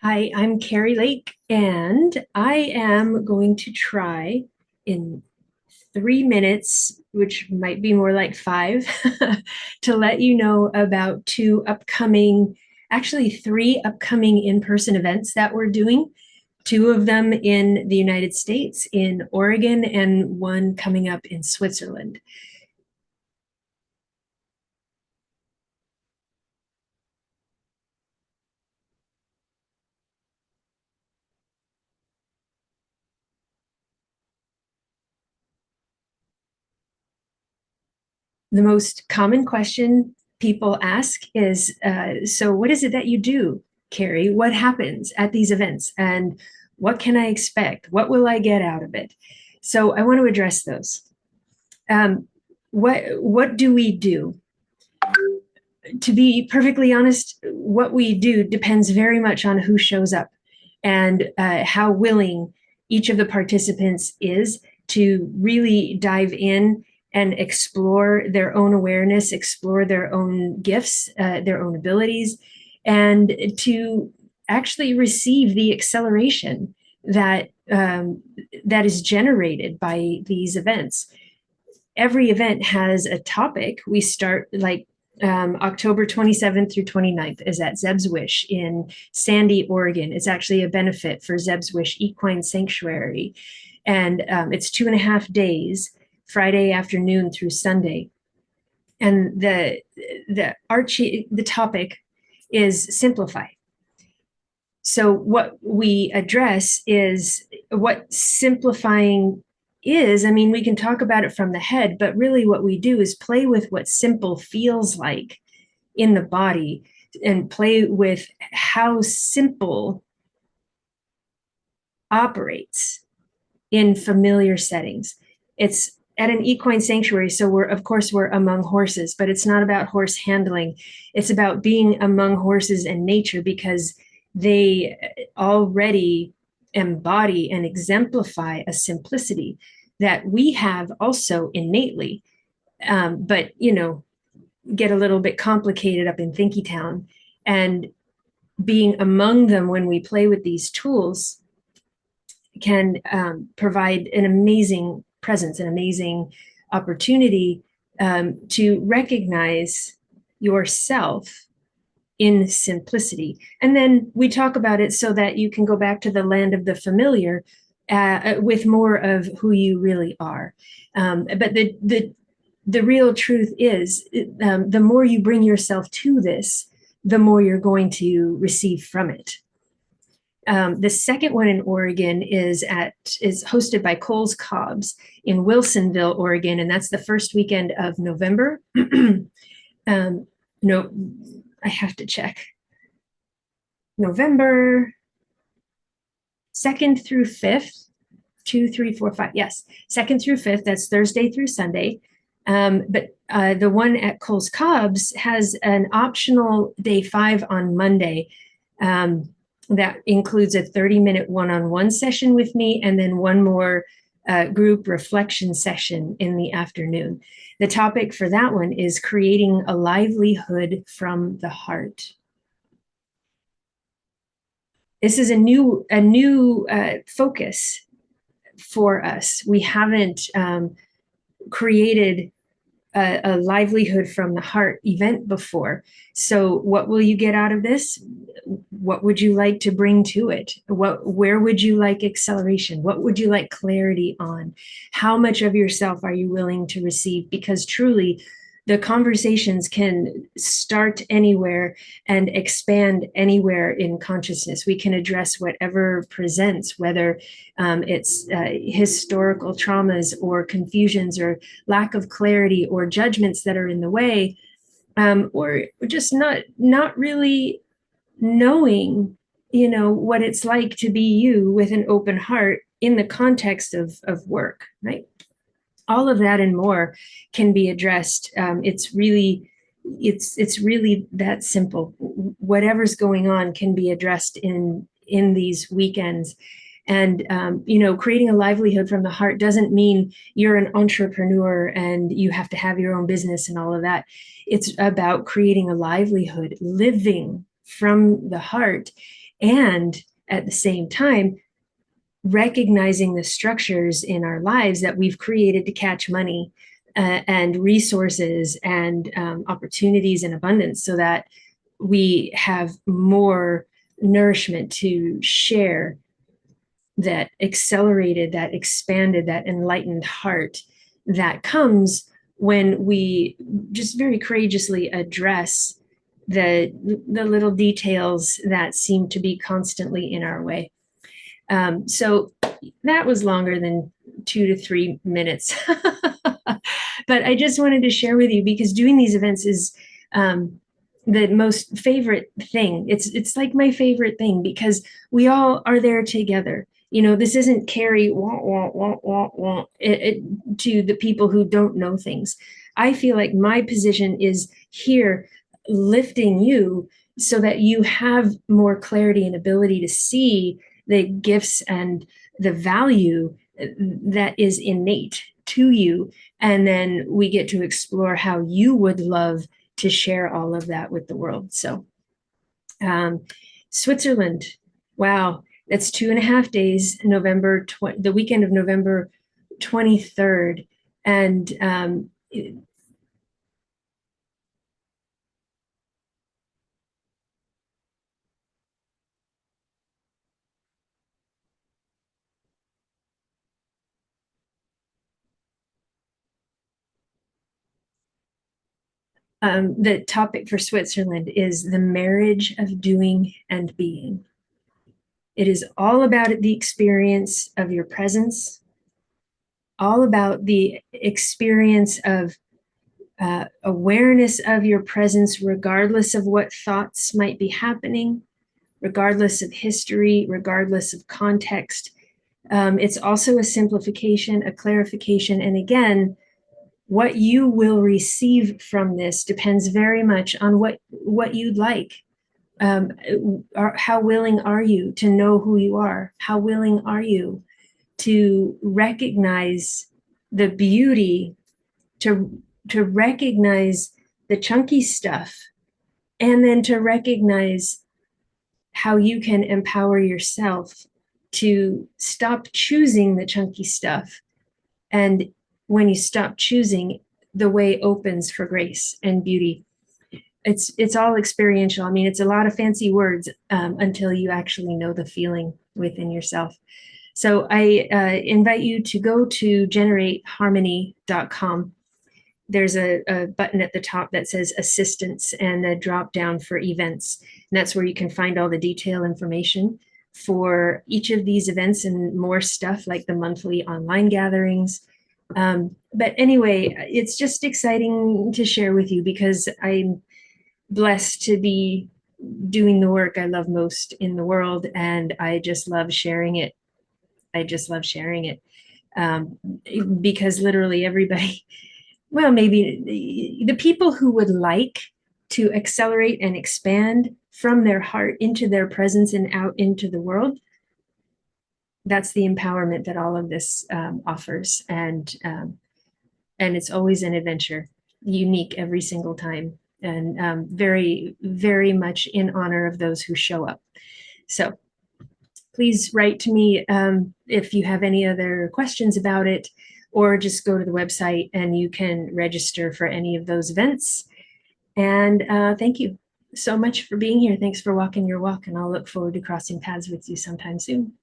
Hi, I'm Carrie Lake, and I am going to try in 3 minutes, which might be more like five, to let you know about actually three upcoming in-person events that we're doing. Two of them in the United States, in Oregon, and one coming up in Switzerland. The most common question people ask is, so what is it that you do, Carrie? What happens at these events? And what can I expect? What will I get out of it? So I want to address those. What do we do? To be perfectly honest, what we do depends very much on who shows up and how willing each of the participants is to really dive in and explore their own awareness, explore their own gifts, their own abilities, and to actually receive the acceleration that is generated by these events. Every event has a topic. We start like October 27th through 29th is at Zeb's Wish in Sandy, Oregon. It's actually a benefit for Zeb's Wish Equine Sanctuary. And it's 2.5 days, Friday afternoon through Sunday. And the topic is simplify. So what we address is what simplifying is. I mean, we can talk about it from the head, but really what we do is play with what simple feels like in the body and play with how simple operates in familiar settings. It's at an equine sanctuary, so we're among horses, but it's not about horse handling. It's about being among horses and nature because they already embody and exemplify a simplicity that we have also innately, but get a little bit complicated up in Thinky Town. And being among them when we play with these tools can provide an amazing presence, an amazing opportunity to recognize yourself in simplicity. And then we talk about it so that you can go back to the land of the familiar with more of who you really are. But the real truth is, the more you bring yourself to this, the more you're going to receive from it. The second one in Oregon is hosted by Cole's Cobbs in Wilsonville, Oregon, and that's the first weekend of November. No, I have to check. November 2nd through 5th, 2, 3, 4, 5. Yes, 2nd through 5th. That's Thursday through Sunday. But the one at Cole's Cobbs has an optional day 5 on Monday. That includes a 30-minute one-on-one session with me and then one more group reflection session in the afternoon. The topic for that one is creating a livelihood from the heart. This is a new focus for us. We haven't created a livelihood from the heart event before. So what will you get out of this? What would you like to bring to it? Where would you like acceleration? What would you like clarity on? How much of yourself are you willing to receive? Because truly, the conversations can start anywhere and expand anywhere in consciousness. We can address whatever presents, whether it's historical traumas or confusions or lack of clarity or judgments that are in the way, or just not really knowing, what it's like to be you with an open heart in the context of work, right? All of that and more can be addressed. It's really that simple. Whatever's going on can be addressed in these weekends. And creating a livelihood from the heart doesn't mean you're an entrepreneur and you have to have your own business and all of that. It's about creating a livelihood, living from the heart, and at the same time, recognizing the structures in our lives that we've created to catch money and resources and opportunities in abundance, so that we have more nourishment to share, that accelerated, that expanded, that enlightened heart that comes when we just very courageously address the little details that seem to be constantly in our way. So that was longer than 2 to 3 minutes. But I just wanted to share with you, because doing these events is the most favorite thing. It's like my favorite thing, because we all are there together. This isn't Carrie wah, wah, wah, wah, wah, to the people who don't know things. I feel like my position is here lifting you so that you have more clarity and ability to see the gifts and the value that is innate to you. And then we get to explore how you would love to share all of that with the world. So, Switzerland, wow, that's 2.5 days, the weekend of November 23rd. And the topic for Switzerland is the marriage of doing and being. It is all about the experience of your presence, all about the experience of awareness of your presence, regardless of what thoughts might be happening, regardless of history, regardless of context. It's also a simplification, a clarification, and again, what you will receive from this depends very much on what you'd like. How willing are you to know who you are? How willing are you to recognize the beauty, to recognize the chunky stuff, and then to recognize how you can empower yourself to stop choosing the chunky stuff? And when you stop choosing, the way opens for grace and beauty. It's all experiential. I mean, it's a lot of fancy words until you actually know the feeling within yourself. So I invite you to go to generateharmony.com. There's a button at the top that says assistance and a drop down for events. And that's where you can find all the detailed information for each of these events and more stuff like the monthly online gatherings. But anyway, it's just exciting to share with you, because I'm blessed to be doing the work I love most in the world, and I just love sharing it. I just love sharing it because literally everybody, well, maybe the people who would like to accelerate and expand from their heart into their presence and out into the world, that's the empowerment that all of this offers. And it's always an adventure, unique every single time, and very, very much in honor of those who show up. So please write to me if you have any other questions about it, or just go to the website and you can register for any of those events. And thank you so much for being here. Thanks for walking your walk, and I'll look forward to crossing paths with you sometime soon.